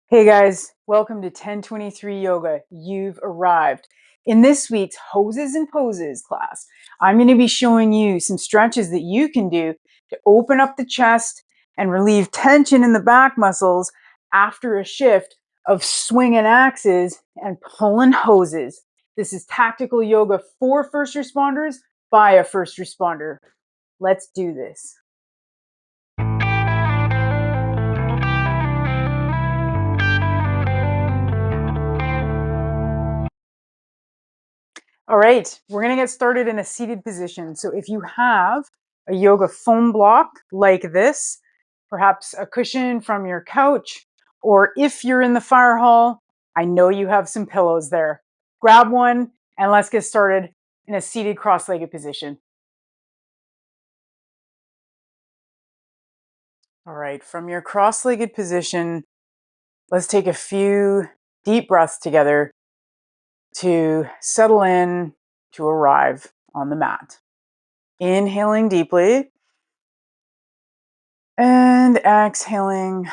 Hey guys, welcome to 1023 Yoga. You've arrived. In this week's Hoses and Poses class, I'm going to be showing you some stretches that you can do to open up the chest and relieve tension in the back muscles after a shift of swinging axes and pulling hoses. This is tactical yoga for first responders by a first responder. Let's do this. All right, we're going to get started in a seated position. So if you have a yoga foam block like this, perhaps a cushion from your couch, or if you're in the fire hall, I know you have some pillows there. Grab one and let's get started in a seated cross-legged position. All right, from your cross-legged position, let's take a few deep breaths together to settle in to arrive on the mat. Inhaling deeply. And exhaling,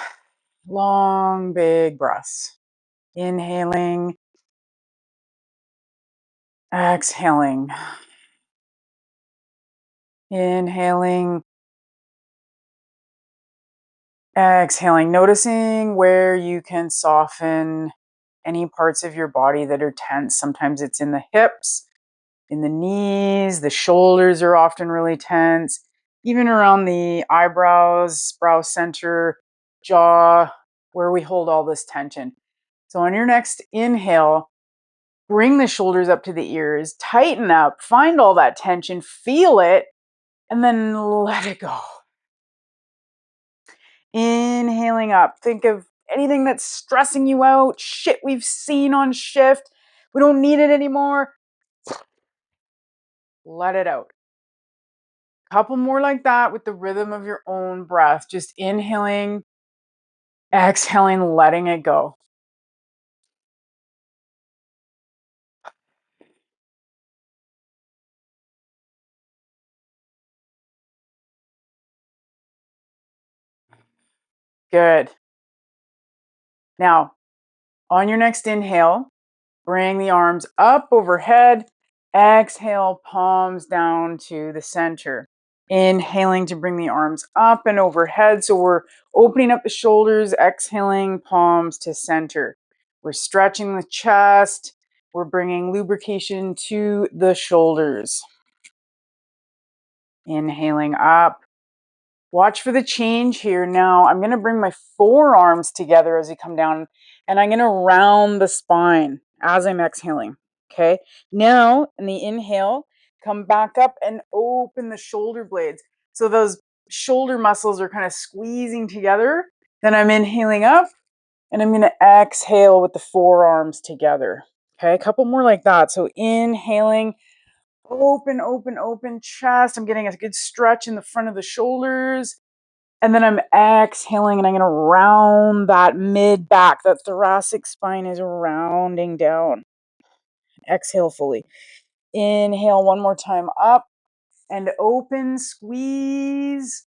long, big breaths. Inhaling, exhaling. Inhaling, exhaling. Noticing where you can soften any parts of your body that are tense. Sometimes it's in the hips, in the knees, the shoulders are often really tense, even around the eyebrows, brow center, jaw, where we hold all this tension. So on your next inhale, bring the shoulders up to the ears, tighten up, find all that tension, feel it, and then let it go. Inhaling up, think of anything that's stressing you out, shit we've seen on shift, we don't need it anymore. Let it out. Couple more like that with the rhythm of your own breath, just inhaling, exhaling, letting it go. Good. Now, on your next inhale, bring the arms up overhead. Exhale, palms down to the center. Inhaling to bring the arms up and overhead. So we're opening up the shoulders, exhaling, palms to center. We're stretching the chest. We're bringing lubrication to the shoulders. Inhaling up. Watch for the change here. Now I'm going to bring my forearms together as we come down, and I'm going to round the spine as I'm exhaling. Okay. Now in the inhale, come back up and open the shoulder blades. So those shoulder muscles are kind of squeezing together. Then I'm inhaling up and I'm going to exhale with the forearms together. Okay. A couple more like that. So inhaling, open, open, open chest. I'm getting a good stretch in the front of the shoulders. And then I'm exhaling and I'm going to round that mid back. That thoracic spine is rounding down. Exhale fully. Inhale one more time up and open, squeeze.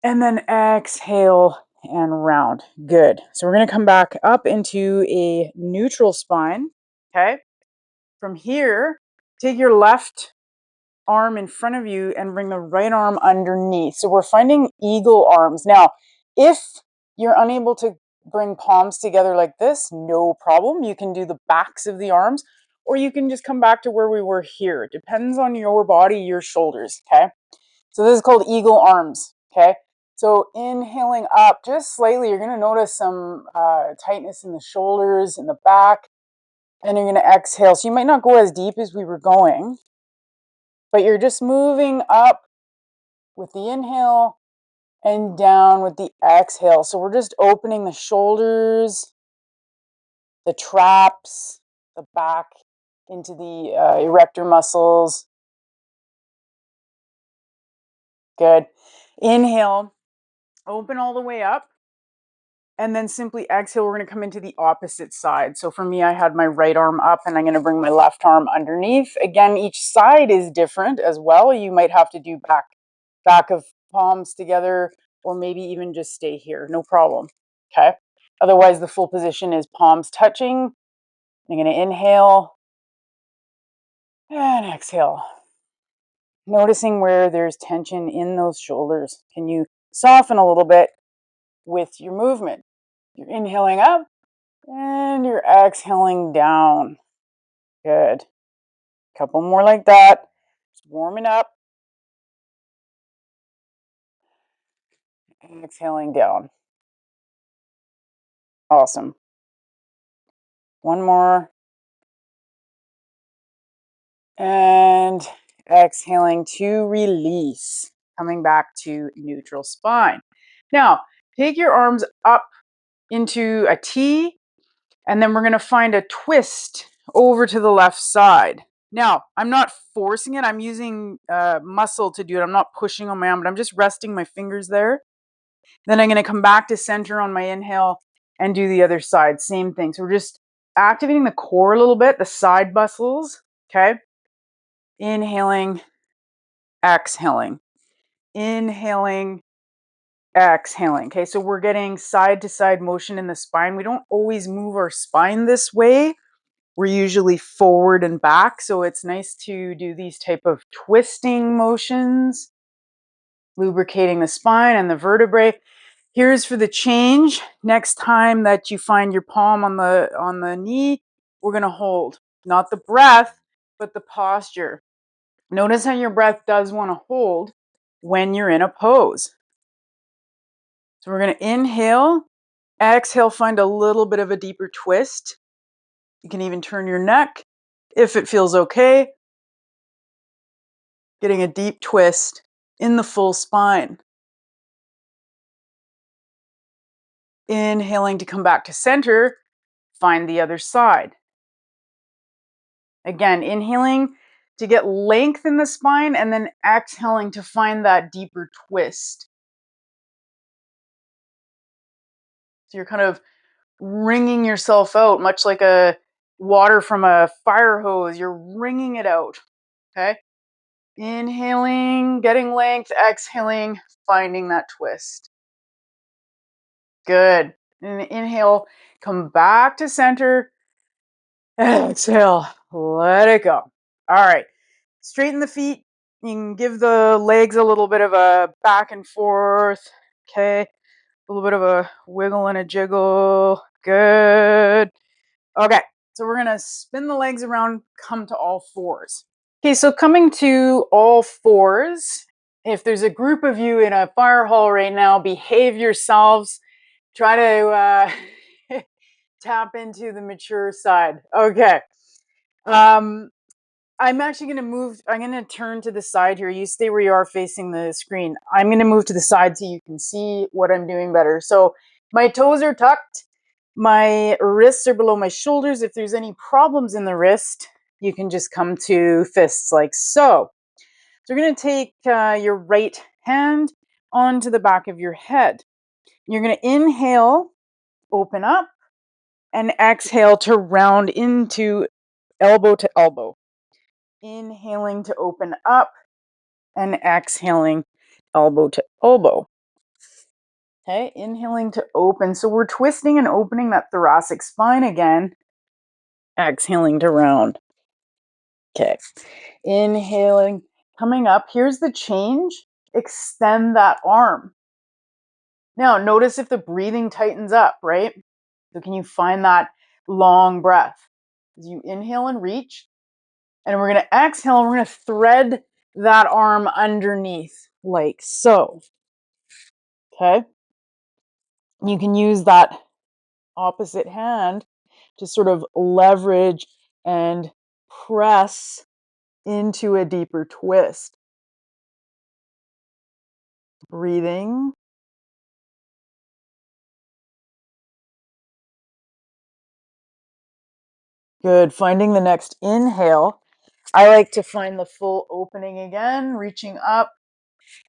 And then exhale and round. Good. So we're going to come back up into a neutral spine. Okay. From here, take your left arm in front of you and bring the right arm underneath. So we're finding eagle arms. Now, if you're unable to bring palms together like this, no problem. You can do the backs of the arms, or you can just come back to where we were here. It depends on your body, your shoulders, okay? So this is called eagle arms, okay? So inhaling up just slightly, you're gonna notice some tightness in the shoulders, in the back, and you're gonna exhale. So you might not go as deep as we were going, but you're just moving up with the inhale and down with the exhale. So we're just opening the shoulders, the traps, the back into the erector muscles. Good. Inhale, open all the way up. And then simply exhale, we're going to come into the opposite side. So for me, I had my right arm up and I'm going to bring my left arm underneath. Again, each side is different as well. You might have to do back of palms together, or maybe even just stay here. No problem. Okay. Otherwise, the full position is palms touching. I'm going to inhale and exhale. Noticing where there's tension in those shoulders. Can you soften a little bit with your movement? You're inhaling up and you're exhaling down. Good. Couple more like that. Just warming up. And exhaling down. Awesome. One more. And exhaling to release. Coming back to neutral spine. Now, take your arms up into a T, and then we're going to find a twist over to the left side. Now, I'm not forcing it. I'm using muscle to do it. I'm not pushing on my arm, but I'm just resting my fingers there. Then I'm going to come back to center on my inhale and do the other side. Same thing. So we're just activating the core a little bit, the side muscles. Okay. Inhaling, exhaling. Inhaling, exhaling. Okay. So we're getting side to side motion in the spine. We don't always move our spine this way. We're usually forward and back. So it's nice to do these type of twisting motions, lubricating the spine and the vertebrae. Here's for the change. Next time that you find your palm on the knee, we're going to hold, not the breath, but the posture. Notice how your breath does want to hold when you're in a pose. So we're going to inhale, exhale, find a little bit of a deeper twist. You can even turn your neck if it feels okay. Getting a deep twist in the full spine. Inhaling to come back to center, find the other side. Again, inhaling to get length in the spine and then exhaling to find that deeper twist. So you're kind of wringing yourself out, much like a water from a fire hose. You're wringing it out. Okay. Inhaling, getting length, exhaling, finding that twist. Good. And inhale, come back to center. Exhale, let it go. All right. Straighten the feet. You can give the legs a little bit of a back and forth. Okay. A little bit of a wiggle and a jiggle. Good. Okay. So we're going to spin the legs around, come to all fours. Okay. So coming to all fours, if there's a group of you in a fire hall right now, behave yourselves. Try to tap into the mature side. Okay. I'm actually going to move. I'm going to turn to the side here. You stay where you are facing the screen. I'm going to move to the side so you can see what I'm doing better. So my toes are tucked. My wrists are below my shoulders. If there's any problems in the wrist, you can just come to fists like so. So we're going to take your right hand onto the back of your head. You're going to inhale, open up, and exhale to round into elbow to elbow. Inhaling to open up and exhaling elbow to elbow. Okay, inhaling to open. So we're twisting and opening that thoracic spine again. Exhaling to round. Okay, inhaling, coming up. Here's the change. Extend that arm. Now, notice if the breathing tightens up, right? So can you find that long breath? As you inhale and reach, and we're going to exhale, and we're going to thread that arm underneath like so. Okay. You can use that opposite hand to sort of leverage and press into a deeper twist. Breathing. Good. Finding the next inhale. I like to find the full opening again, reaching up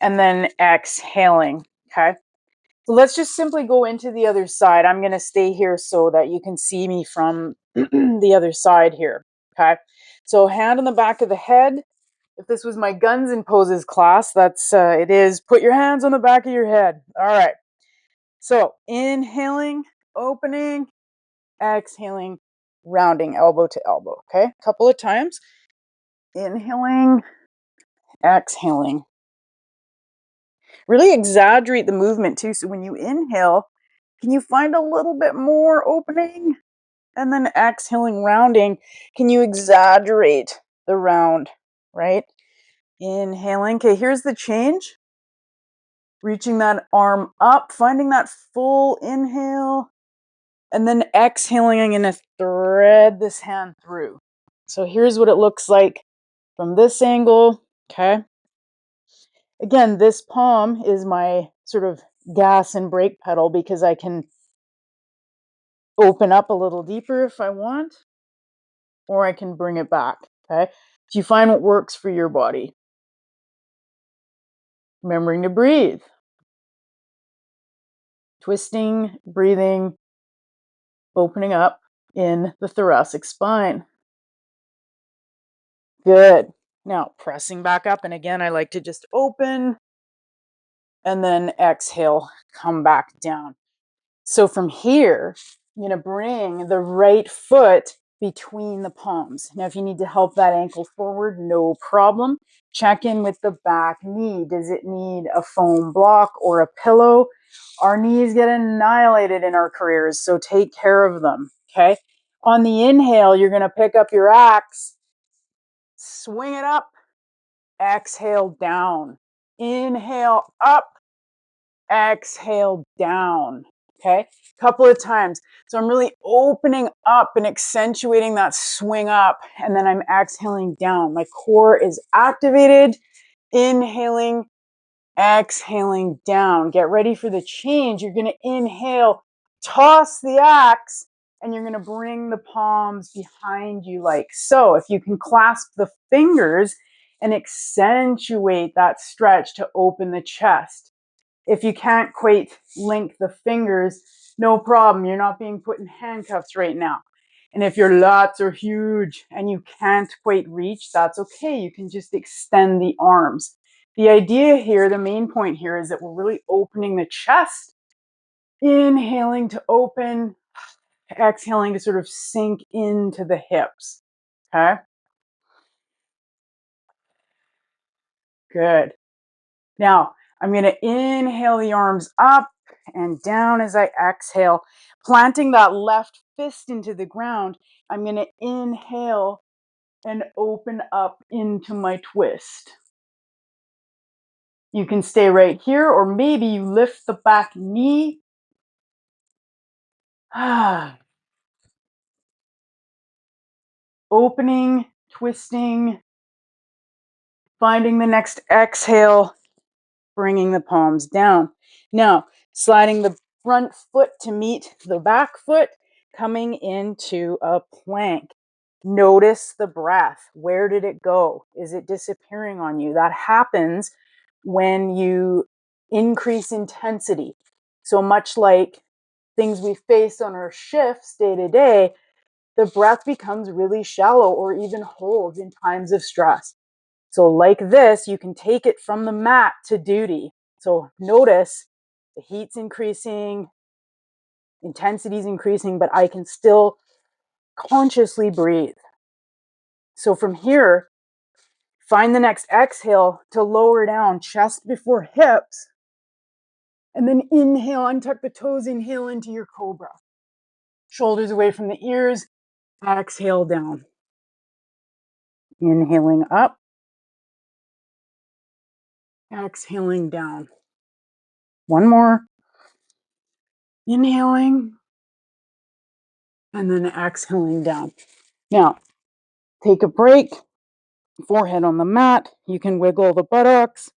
and then exhaling. Okay. So let's just simply go into the other side. I'm going to stay here so that you can see me from the other side here. Okay. So hand on the back of the head. If this was my guns and poses class, that's it is. Put your hands on the back of your head. All right. So inhaling, opening, exhaling, rounding elbow to elbow. Okay, a couple of times. Inhaling, exhaling. Really exaggerate the movement too. So when you inhale, can you find a little bit more opening? And then exhaling, rounding. Can you exaggerate the round, right? Inhaling. Okay, here's the change. Reaching that arm up, finding that full inhale. And then exhaling, I'm going to thread this hand through. So here's what it looks like from this angle. Okay. Again, this palm is my sort of gas and brake pedal because I can open up a little deeper if I want, or I can bring it back. Okay. So you find what works for your body. Remembering to breathe. Twisting, breathing, opening up in the thoracic spine. Good. Now pressing back up. And again, I like to just open and then exhale, come back down. So from here, I'm going to bring the right foot between the palms. Now, if you need to help that ankle forward, no problem. Check in with the back knee. Does it need a foam block or a pillow? Our knees get annihilated in our careers, so take care of them, okay? On the inhale, you're going to pick up your axe, swing it up, exhale down. Inhale up, exhale down. Okay, a couple of times. So I'm really opening up and accentuating that swing up, and then I'm exhaling down. My core is activated. Inhaling, exhaling down. Get ready for the change. You're going to inhale, toss the axe, and you're going to bring the palms behind you like so. If you can clasp the fingers and accentuate that stretch to open the chest. If you can't quite link the fingers, no problem. You're not being put in handcuffs right now. And if your lats are huge and you can't quite reach, that's okay. You can just extend the arms. The idea here, the main point here is that we're really opening the chest, inhaling to open, exhaling to sort of sink into the hips. Okay? Good. Now, I'm going to inhale the arms up and down as I exhale, planting that left fist into the ground. I'm going to inhale and open up into my twist. You can stay right here, or maybe you lift the back knee. Opening, twisting, finding the next exhale, bringing the palms down. Now, sliding the front foot to meet the back foot, coming into a plank. Notice the breath. Where did it go? Is it disappearing on you? That happens when you increase intensity. So much like things we face on our shifts day to day, the breath becomes really shallow or even holds in times of stress. So like this, you can take it from the mat to duty. So notice the heat's increasing, intensity's increasing, but I can still consciously breathe. So from here, find the next exhale to lower down, chest before hips, and then inhale, untuck the toes, inhale into your cobra. Shoulders away from the ears, exhale down. Inhaling up, exhaling down. One more. Inhaling, and then exhaling down. Now, take a break, forehead on the mat. You can wiggle the buttocks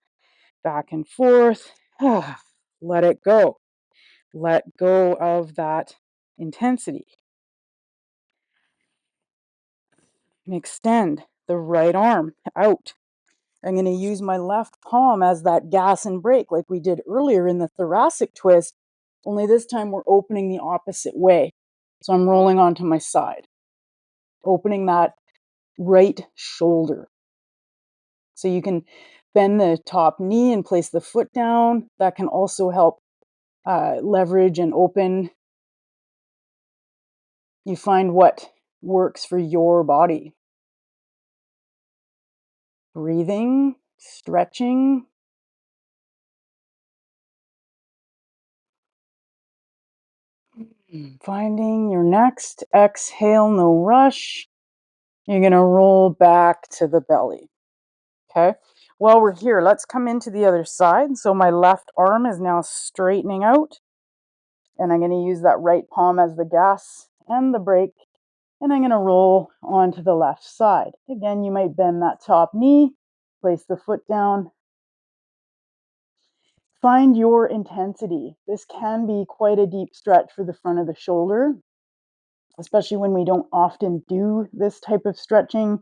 back and forth. Let it go. Let go of that intensity. And extend the right arm out. I'm going to use my left palm as that gas and brake like we did earlier in the thoracic twist, only this time we're opening the opposite way. So I'm rolling onto my side, opening that right shoulder. So you can bend the top knee and place the foot down. That can also help leverage and open You find what works for your body. Breathing, stretching. Finding your next exhale, no rush. You're going to roll back to the belly. Okay. While we're here, let's come into the other side. So my left arm is now straightening out, and I'm going to use that right palm as the gas and the brake, and I'm going to roll onto the left side. Again, you might bend that top knee, place the foot down. Find your intensity. This can be quite a deep stretch for the front of the shoulder, especially when we don't often do this type of stretching.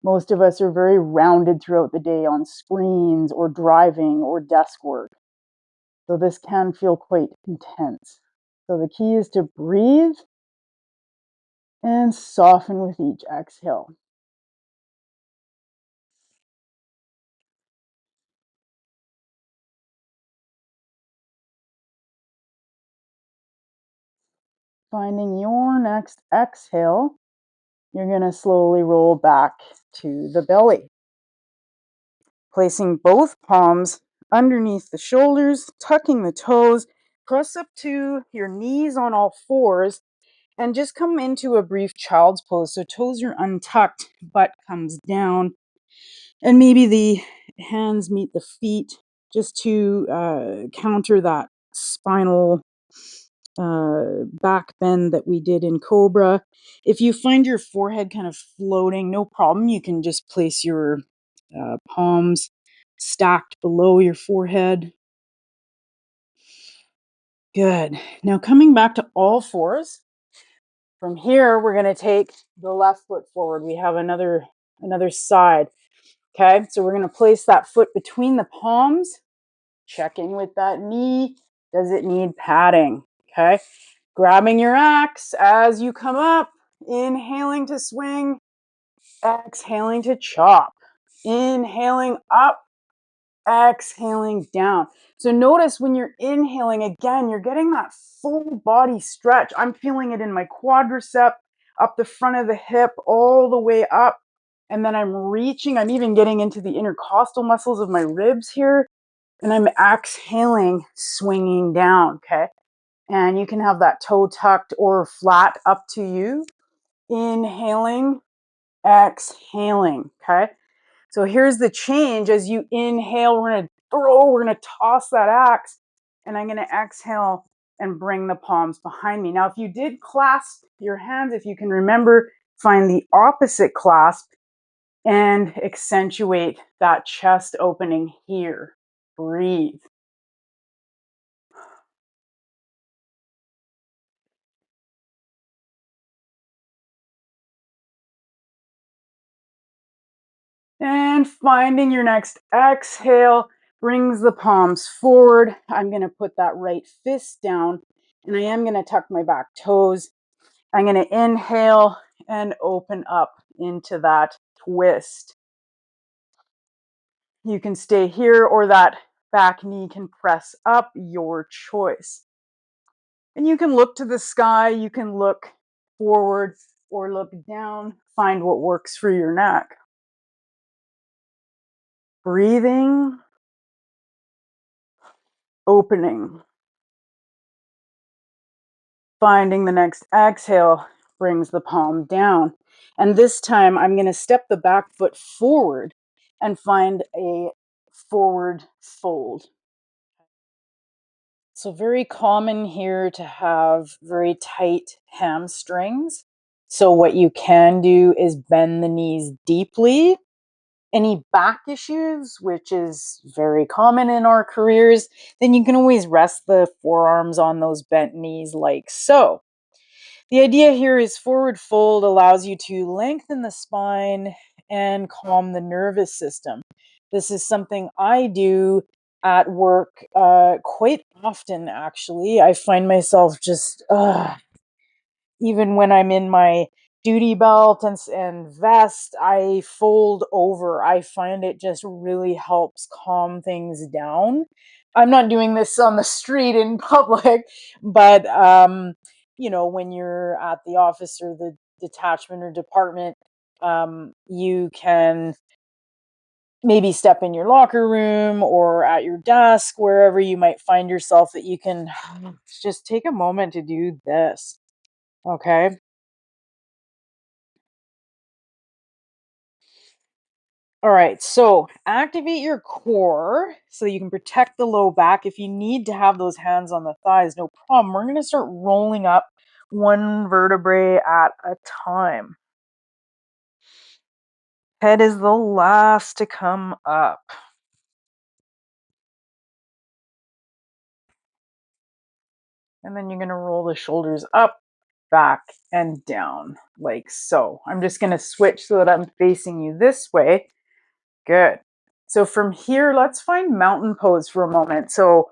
Most of us are very rounded throughout the day on screens or driving or desk work. So this can feel quite intense. So the key is to breathe and soften with each exhale. Finding your next exhale, you're going to slowly roll back to the belly. Placing both palms underneath the shoulders, tucking the toes, press up to your knees on all fours, and just come into a brief child's pose. So toes are untucked, butt comes down, and maybe the hands meet the feet just to counter that spinal back bend that we did in Cobra. If you find your forehead kind of floating, no problem. You can just place your palms stacked below your forehead. Good. Now coming back to all fours. From here, we're going to take the left foot forward. We have another side. Okay, so we're going to place that foot between the palms, checking with that knee. Does it need padding? Okay, grabbing your axe as you come up, inhaling to swing, exhaling to chop, inhaling up, exhaling down. So notice when you're inhaling, again, you're getting that full body stretch. I'm feeling it in my quadricep, up the front of the hip, all the way up. And then I'm reaching, I'm even getting into the intercostal muscles of my ribs here. And I'm exhaling, swinging down, okay? And you can have that toe tucked or flat, up to you. Inhaling, exhaling, okay? So here's the change. As you inhale, we're going to toss that axe, and I'm going to exhale and bring the palms behind me. Now, if you did clasp your hands, if you can remember, find the opposite clasp and accentuate that chest opening here. Breathe. And finding your next exhale brings the palms forward. I'm going to put that right fist down, and I am going to tuck my back toes. I'm going to inhale and open up into that twist. You can stay here, or that back knee can press up, your choice. And you can look to the sky, you can look forward or look down, find what works for your neck. Breathing, opening. Finding the next exhale brings the palm down. And this time I'm going to step the back foot forward and find a forward fold. So very common here to have very tight hamstrings. So what you can do is bend the knees deeply. Any back issues, which is very common in our careers, then you can always rest the forearms on those bent knees like so. The idea here is forward fold allows you to lengthen the spine and calm the nervous system. This is something I do at work quite often, actually. I find myself just, even when I'm in my duty belt and vest, I fold over. I find it just really helps calm things down. I'm not doing this on the street in public, but when you're at the office or the detachment or department, you can maybe step in your locker room or at your desk, wherever you might find yourself, that you can just take a moment to do this. Okay. All right, so activate your core so you can protect the low back. If you need to have those hands on the thighs, no problem. We're going to start rolling up one vertebrae at a time. Head is the last to come up. And then you're going to roll the shoulders up, back, and down, like so. I'm just going to switch so that I'm facing you this way. Good. So from here, let's find mountain pose for a moment. So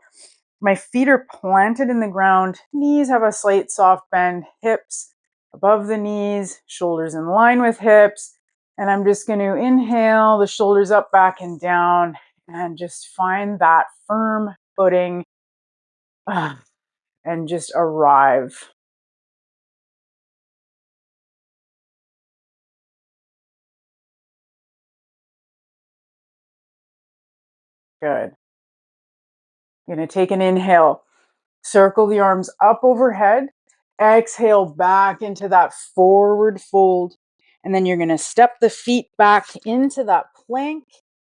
my feet are planted in the ground, knees have a slight soft bend, hips above the knees, shoulders in line with hips. And I'm just going to inhale the shoulders up, back, and down, and just find that firm footing and just arrive. Good. You're going to take an inhale, circle the arms up overhead, exhale back into that forward fold. And then you're going to step the feet back into that plank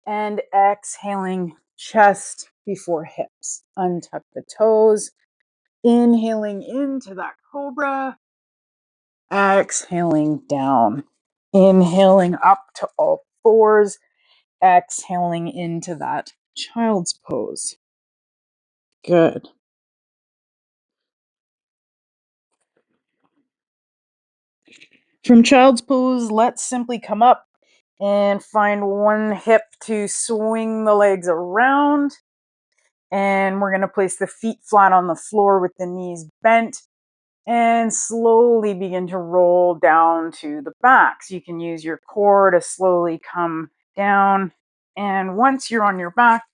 and exhaling chest before hips. Untuck the toes, inhaling into that cobra, exhaling down, inhaling up to all fours, exhaling into that child's pose. Good. From child's pose, let's simply come up and find one hip to swing the legs around. And we're going to place the feet flat on the floor with the knees bent and slowly begin to roll down to the back. So you can use your core to slowly come down. And once you're on your back,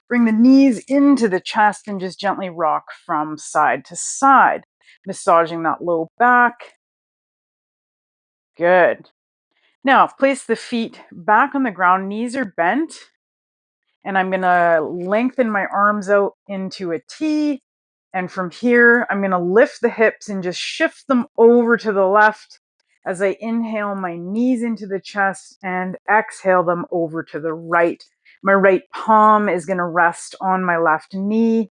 bring the knees into the chest and just gently rock from side to side, massaging that low back. Good. Now, place the feet back on the ground, knees are bent, and I'm going to lengthen my arms out into a T. And from here, I'm going to lift the hips and just shift them over to the left as I inhale my knees into the chest and exhale them over to the right. My right palm is going to rest on my left knee,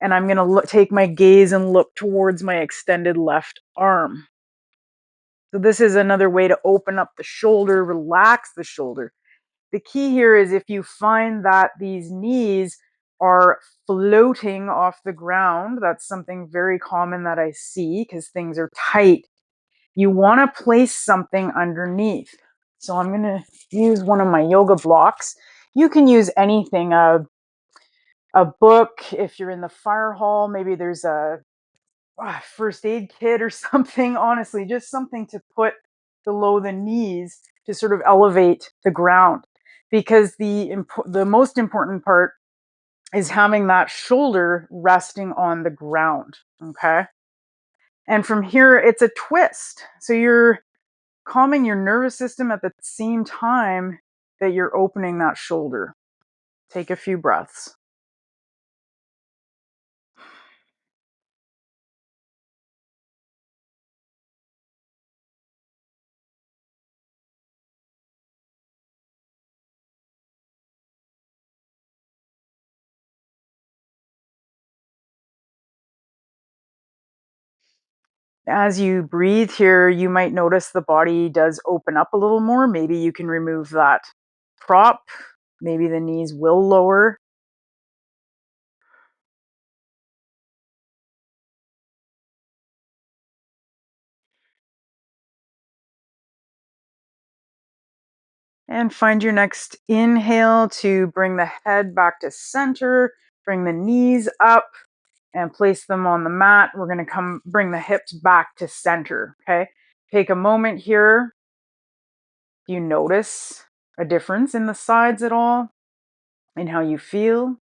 and I'm going to take my gaze and look towards my extended left arm. So this is another way to open up the shoulder, relax the shoulder. The key here is if you find that these knees are floating off the ground, that's something very common that I see because things are tight. You want to place something underneath. So I'm going to use one of my yoga blocks. You can use anything, a book. If you're in the fire hall, maybe there's a first aid kit or something. Honestly, just something to put below the knees to sort of elevate the ground, because the most important part is having that shoulder resting on the ground. Okay. And from here, it's a twist. So you're calming your nervous system at the same time that you're opening that shoulder. Take a few breaths. As you breathe here, you might notice the body does open up a little more. Maybe you can remove that prop. Maybe the knees will lower. And find your next inhale to bring the head back to center, bring the knees up and place them on the mat. We're going to bring the hips back to center. Okay. Take a moment here. Do you notice a difference in the sides at all, in how you feel?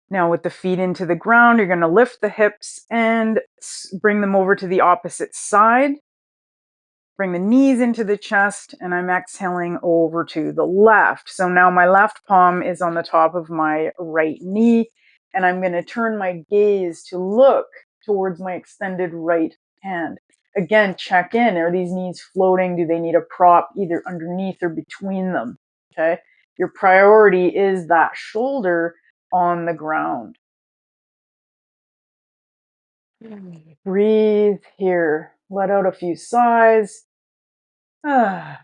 Now with the feet into the ground, you're going to lift the hips and bring them over to the opposite side. Bring the knees into the chest, and I'm exhaling over to the left. So now my left palm is on the top of my right knee, and I'm going to turn my gaze to look towards my extended right hand. Again, check in. Are these knees floating? Do they need a prop either underneath or between them? Okay. Your priority is that shoulder on the ground. Breathe here. Let out a few sighs. Let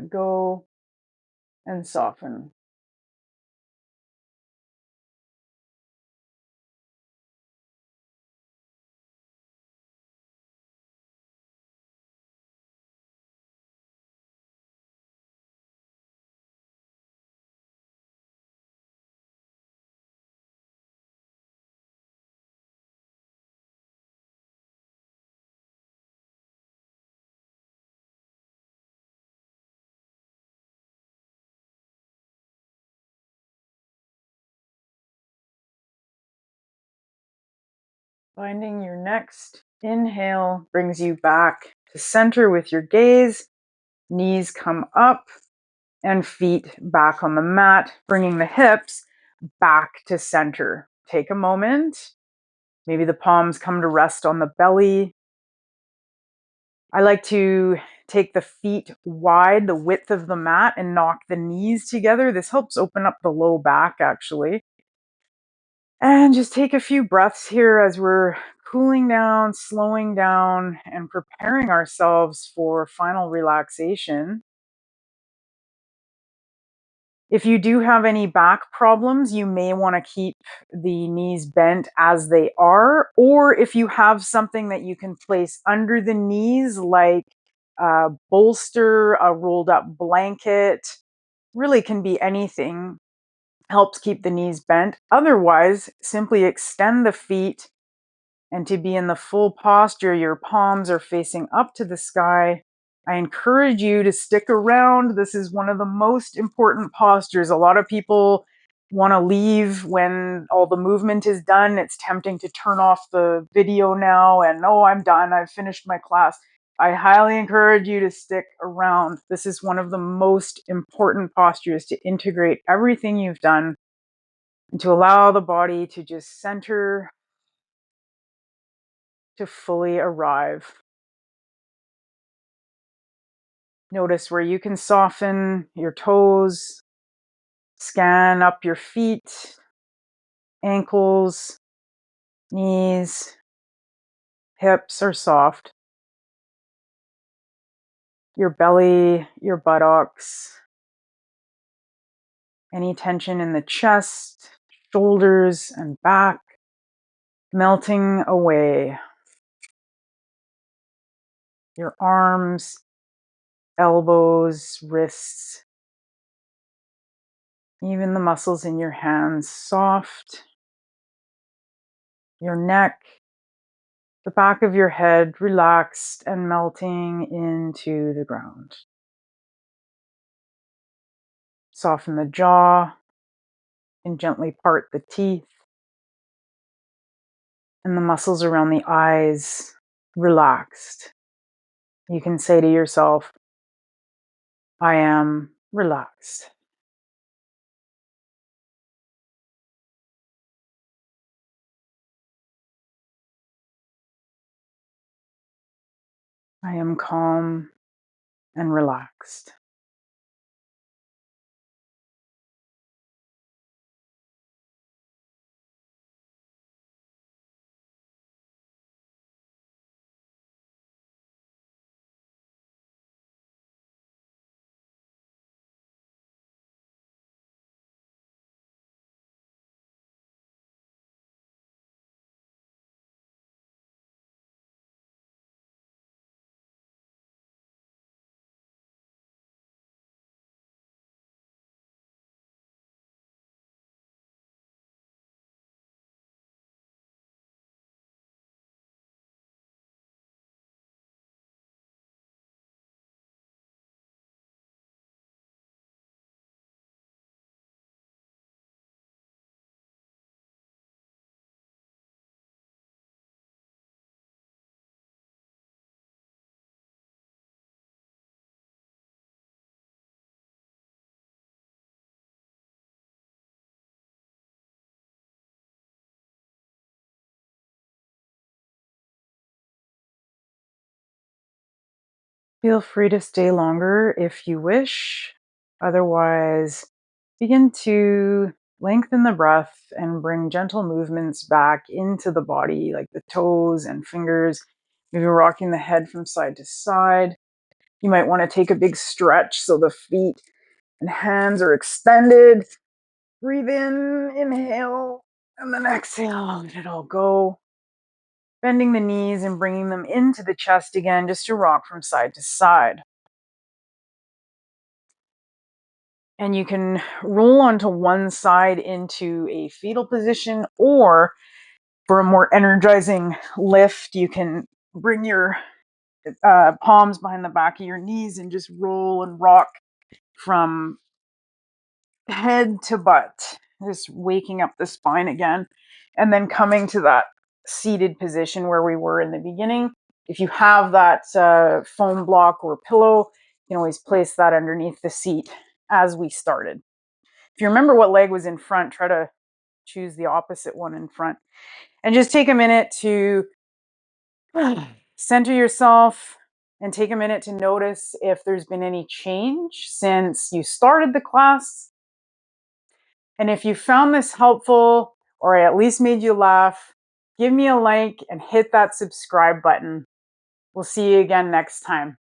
go and soften. Finding your next inhale brings you back to center with your gaze. Knees come up and feet back on the mat, bringing the hips back to center. Take a moment. Maybe the palms come to rest on the belly. I like to take the feet wide, the width of the mat, and knock the knees together. This helps open up the low back, actually. And just take a few breaths here as we're cooling down, slowing down, and preparing ourselves for final relaxation. If you do have any back problems, you may want to keep the knees bent as they are, or if you have something that you can place under the knees, like a bolster, a rolled up blanket, really can be anything, helps keep the knees bent. Otherwise, simply extend the feet, and to be in the full posture, your palms are facing up to the sky. I encourage you to stick around. This is one of the most important postures. A lot of people want to leave when all the movement is done. It's tempting to turn off the video now and, oh, I'm done. I've finished my class. I highly encourage you to stick around. This is one of the most important postures to integrate everything you've done and to allow the body to just center, to fully arrive. Notice where you can soften your toes, scan up your feet, ankles, knees, hips are soft. Your belly, your buttocks, any tension in the chest, shoulders, and back, melting away. Your arms, elbows, wrists, even the muscles in your hands, soft. Your neck, the back of your head, relaxed and melting into the ground. Soften the jaw and gently part the teeth. And the muscles around the eyes relaxed. You can say to yourself, I am relaxed. I am calm and relaxed. Feel free to stay longer if you wish. Otherwise, begin to lengthen the breath and bring gentle movements back into the body, like the toes and fingers, maybe rocking the head from side to side. You might want to take a big stretch so the feet and hands are extended. Breathe in, inhale, and then exhale, let it all go. Bending the knees and bringing them into the chest again, just to rock from side to side. And you can roll onto one side into a fetal position, or for a more energizing lift, you can bring your palms behind the back of your knees and just roll and rock from head to butt, just waking up the spine again, and then coming to that seated position where we were in the beginning. If you have that foam block or pillow, you can always place that underneath the seat as we started. If you remember what leg was in front, try to choose the opposite one in front. And just take a minute to center yourself and take a minute to notice if there's been any change since you started the class. And if you found this helpful, or at least made you laugh, give me a like and hit that subscribe button. We'll see you again next time.